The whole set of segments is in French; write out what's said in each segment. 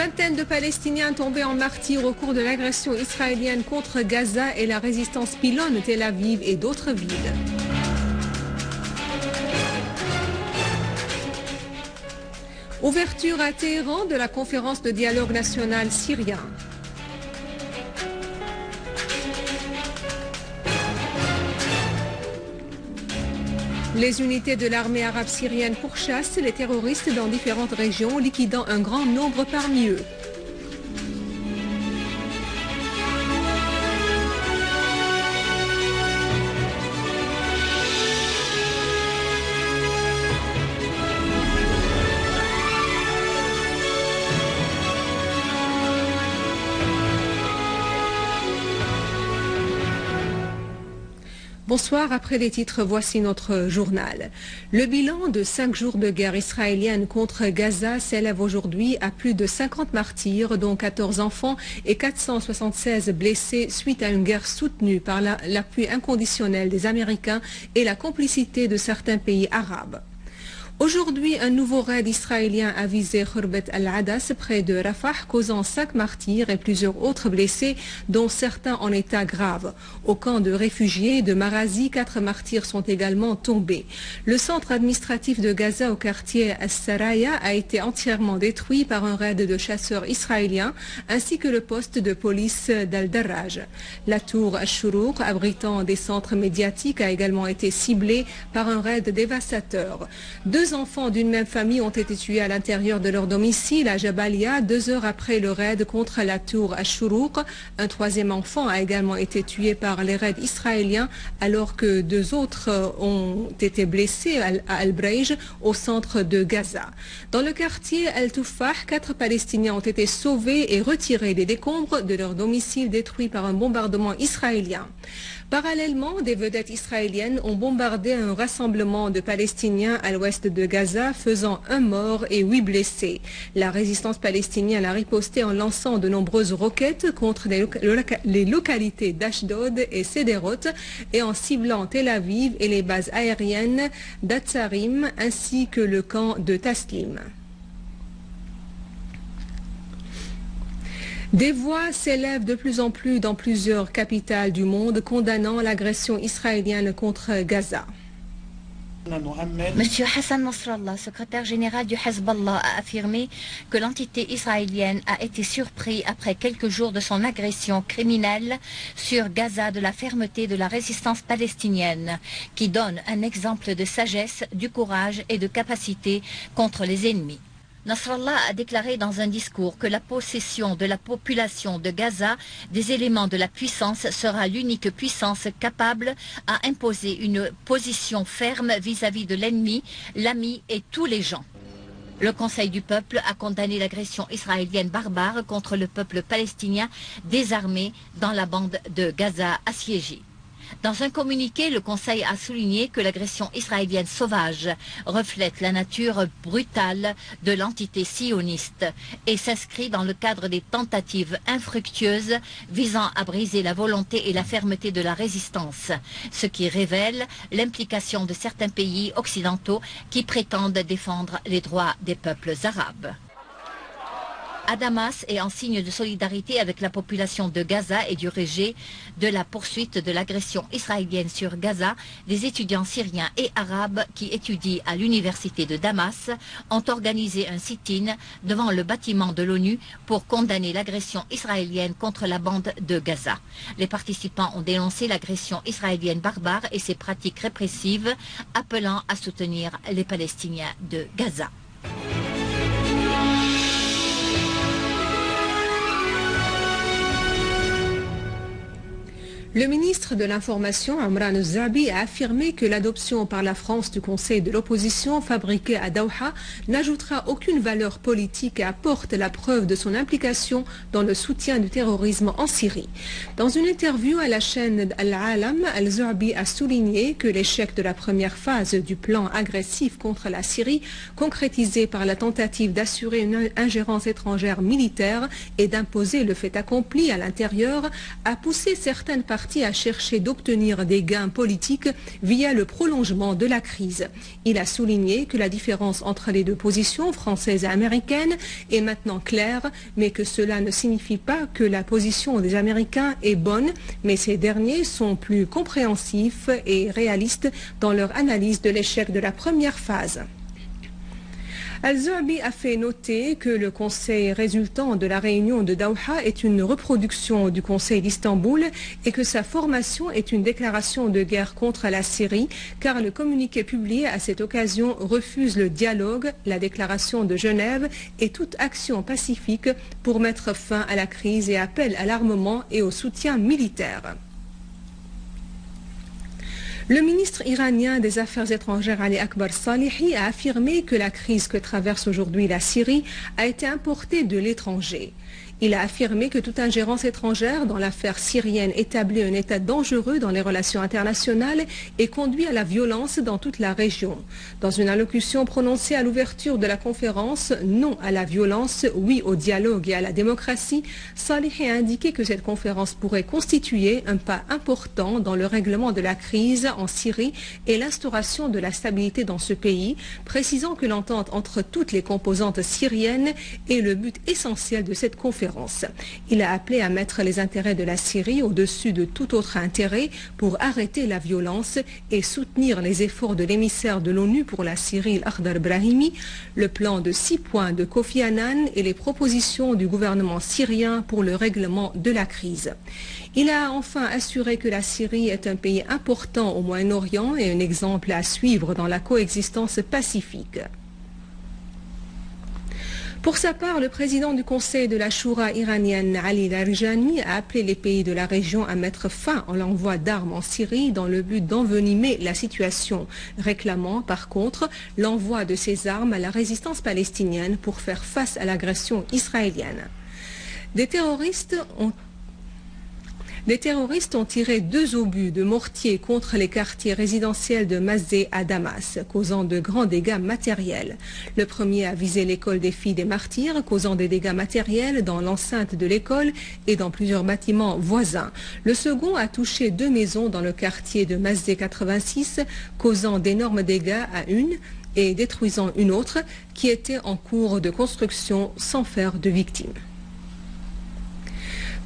vingtaine de Palestiniens tombés en martyrs au cours de l'agression israélienne contre Gaza et la résistance pilonne Tel Aviv et d'autres villes. Ouverture à Téhéran de la conférence de dialogue national syrien. Les unités de l'armée arabe syrienne pourchassent les terroristes dans différentes régions, liquidant un grand nombre parmi eux. Bonsoir, après les titres, voici notre journal. Le bilan de 5 jours de guerre israélienne contre Gaza s'élève aujourd'hui à plus de 50 martyrs, dont 14 enfants et 476 blessés suite à une guerre soutenue par l'appui inconditionnel des Américains et la complicité de certains pays arabes. Aujourd'hui, un nouveau raid israélien a visé Khourbet al-Adas près de Rafah, causant 5 martyrs et plusieurs autres blessés, dont certains en état grave. Au camp de réfugiés de Marazi, 4 martyrs sont également tombés. Le centre administratif de Gaza au quartier As-Saraya a été entièrement détruit par un raid de chasseurs israéliens, ainsi que le poste de police d'Al-Darraj. La tour Ash-Shuruq, abritant des centres médiatiques, a également été ciblée par un raid dévastateur. 2 enfants d'une même famille ont été tués à l'intérieur de leur domicile à Jabalia 2 heures après le raid contre la tour Ash-Shuruq. Un 3e enfant a également été tué par les raids israéliens alors que 2 autres ont été blessés à Al-Breij au centre de Gaza. Dans le quartier Al-Tufah, 4 Palestiniens ont été sauvés et retirés des décombres de leur domicile détruit par un bombardement israélien. Parallèlement, des vedettes israéliennes ont bombardé un rassemblement de Palestiniens à l'ouest de Gaza, faisant 1 mort et 8 blessés. La résistance palestinienne a riposté en lançant de nombreuses roquettes contre les localités d'Ashdod et Sderot et en ciblant Tel Aviv et les bases aériennes d'Atsarim ainsi que le camp de Taslim. Des voix s'élèvent de plus en plus dans plusieurs capitales du monde condamnant l'agression israélienne contre Gaza. Monsieur Hassan Nasrallah, secrétaire général du Hezbollah, a affirmé que l'entité israélienne a été surprise après quelques jours de son agression criminelle sur Gaza de la fermeté de la résistance palestinienne, qui donne un exemple de sagesse, du courage et de capacité contre les ennemis. Nasrallah a déclaré dans un discours que la possession de la population de Gaza des éléments de la puissance sera l'unique puissance capable à imposer une position ferme vis-à-vis de l'ennemi, l'ami et tous les gens. Le Conseil du peuple a condamné l'agression israélienne barbare contre le peuple palestinien désarmé dans la bande de Gaza assiégée. Dans un communiqué, le Conseil a souligné que l'agression israélienne sauvage reflète la nature brutale de l'entité sioniste et s'inscrit dans le cadre des tentatives infructueuses visant à briser la volonté et la fermeté de la résistance, ce qui révèle l'implication de certains pays occidentaux qui prétendent défendre les droits des peuples arabes. À Damas et en signe de solidarité avec la population de Gaza et du rejet de la poursuite de l'agression israélienne sur Gaza, des étudiants syriens et arabes qui étudient à l'université de Damas ont organisé un sit-in devant le bâtiment de l'ONU pour condamner l'agression israélienne contre la bande de Gaza. Les participants ont dénoncé l'agression israélienne barbare et ses pratiques répressives, appelant à soutenir les Palestiniens de Gaza. Le ministre de l'Information, Amran Zabi, a affirmé que l'adoption par la France du Conseil de l'opposition fabriqué à Doha n'ajoutera aucune valeur politique et apporte la preuve de son implication dans le soutien du terrorisme en Syrie. Dans une interview à la chaîne Al-Alam, Al-Zabi a souligné que l'échec de la première phase du plan agressif contre la Syrie, concrétisé par la tentative d'assurer une ingérence étrangère militaire et d'imposer le fait accompli à l'intérieur, a poussé certaines parties parti a cherché d'obtenir des gains politiques via le prolongement de la crise. Il a souligné que la différence entre les deux positions, française et américaine, est maintenant claire, mais que cela ne signifie pas que la position des Américains est bonne, mais ces derniers sont plus compréhensifs et réalistes dans leur analyse de l'échec de la première phase. Al-Zouabi a fait noter que le conseil résultant de la réunion de Doha est une reproduction du conseil d'Istanbul et que sa formation est une déclaration de guerre contre la Syrie, car le communiqué publié à cette occasion refuse le dialogue, la déclaration de Genève et toute action pacifique pour mettre fin à la crise et appelle à l'armement et au soutien militaire. Le ministre iranien des Affaires étrangères Ali Akbar Salehi a affirmé que la crise que traverse aujourd'hui la Syrie a été importée de l'étranger. Il a affirmé que toute ingérence étrangère dans l'affaire syrienne établit un état dangereux dans les relations internationales et conduit à la violence dans toute la région. Dans une allocution prononcée à l'ouverture de la conférence « Non à la violence, oui au dialogue et à la démocratie », Salehi a indiqué que cette conférence pourrait constituer un pas important dans le règlement de la crise en Syrie et l'instauration de la stabilité dans ce pays, précisant que l'entente entre toutes les composantes syriennes est le but essentiel de cette conférence. Il a appelé à mettre les intérêts de la Syrie au-dessus de tout autre intérêt pour arrêter la violence et soutenir les efforts de l'émissaire de l'ONU pour la Syrie, Akhdar Brahimi, le plan de 6 points de Kofi Annan et les propositions du gouvernement syrien pour le règlement de la crise. Il a enfin assuré que la Syrie est un pays important au Moyen-Orient et un exemple à suivre dans la coexistence pacifique. Pour sa part, le président du Conseil de la Choura iranienne, Ali Larijani, a appelé les pays de la région à mettre fin à l'envoi d'armes en Syrie dans le but d'envenimer la situation, réclamant par contre l'envoi de ces armes à la résistance palestinienne pour faire face à l'agression israélienne. Des terroristes ont tiré 2 obus de mortier contre les quartiers résidentiels de Masdeh à Damas, causant de grands dégâts matériels. Le premier a visé l'école des filles des martyrs, causant des dégâts matériels dans l'enceinte de l'école et dans plusieurs bâtiments voisins. Le second a touché 2 maisons dans le quartier de Masdeh 86, causant d'énormes dégâts à une et détruisant une autre qui était en cours de construction sans faire de victimes.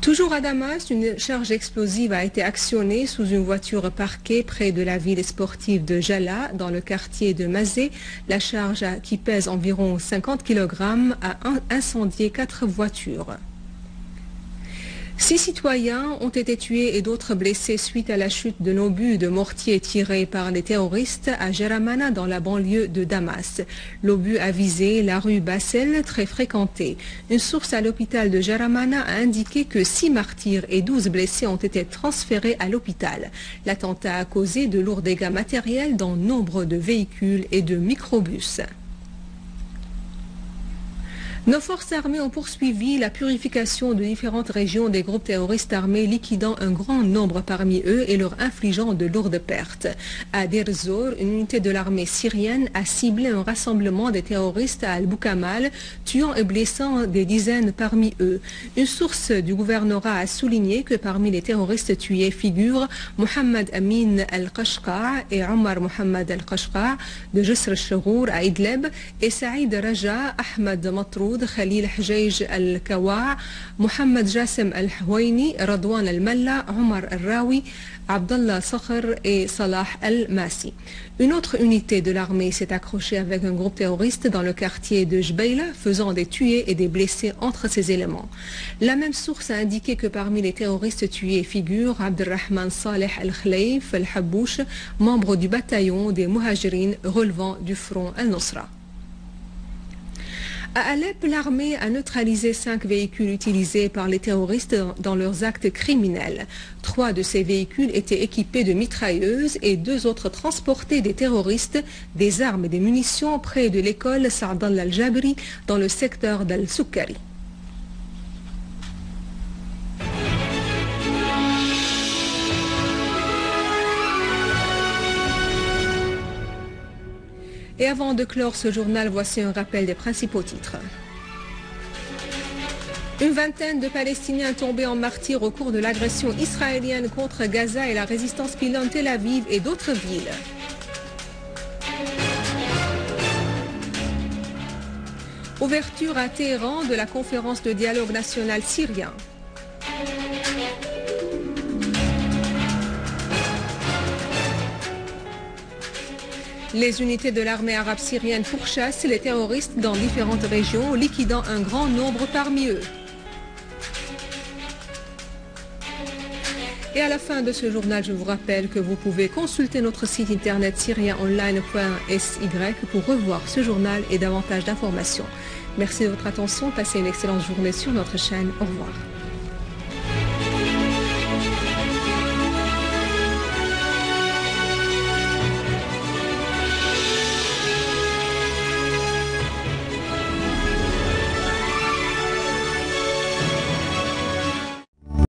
Toujours à Damas, une charge explosive a été actionnée sous une voiture parquée près de la ville sportive de Jala, dans le quartier de Masdeh. La charge, qui pèse environ 50 kg, a incendié 4 voitures. 6 citoyens ont été tués et d'autres blessés suite à la chute de obus de mortier tirés par les terroristes à Jaramana dans la banlieue de Damas. L'obus a visé la rue Bassel, très fréquentée. Une source à l'hôpital de Jaramana a indiqué que 6 martyrs et 12 blessés ont été transférés à l'hôpital. L'attentat a causé de lourds dégâts matériels dans nombre de véhicules et de microbus. Nos forces armées ont poursuivi la purification de différentes régions des groupes terroristes armés, liquidant un grand nombre parmi eux et leur infligeant de lourdes pertes. À Deir ez-Zor, une unité de l'armée syrienne a ciblé un rassemblement des terroristes à Al-Boukamal, tuant et blessant des dizaines parmi eux. Une source du gouvernorat a souligné que parmi les terroristes tués figurent Mohamed Amin al-Qashqa et Omar Mohamed al-Qashqa de Jisr al-Shagour à Idlib et Saïd Raja, Ahmed Matroud, Khalil Hajj al-Kawa, Mohamed Jassim al-Houaini, Radwan al-Malla, Omar al-Rawi, Abdallah Sakhr et Salah al-Masi. Une autre unité de l'armée s'est accrochée avec un groupe terroriste dans le quartier de Jbeila, faisant des tués et des blessés entre ces éléments. La même source a indiqué que parmi les terroristes tués figurent Abdelrahman Saleh al-Khleif al-Habouch, membre du bataillon des Muhajirin relevant du front al-Nusra. À Alep, l'armée a neutralisé 5 véhicules utilisés par les terroristes dans leurs actes criminels. 3 de ces véhicules étaient équipés de mitrailleuses et 2 autres transportaient des terroristes, des armes et des munitions près de l'école Saadallah al-Jabri dans le secteur d'Al-Soukari. Et avant de clore ce journal, voici un rappel des principaux titres. Une vingtaine de Palestiniens tombés en martyrs au cours de l'agression israélienne contre Gaza et la résistance pilonne Tel Aviv et d'autres villes. Ouverture à Téhéran de la conférence de dialogue national syrien. Les unités de l'armée arabe syrienne pourchassent les terroristes dans différentes régions, liquidant un grand nombre parmi eux. Et à la fin de ce journal, je vous rappelle que vous pouvez consulter notre site internet syrienonline.sy pour revoir ce journal et davantage d'informations. Merci de votre attention. Passez une excellente journée sur notre chaîne. Au revoir.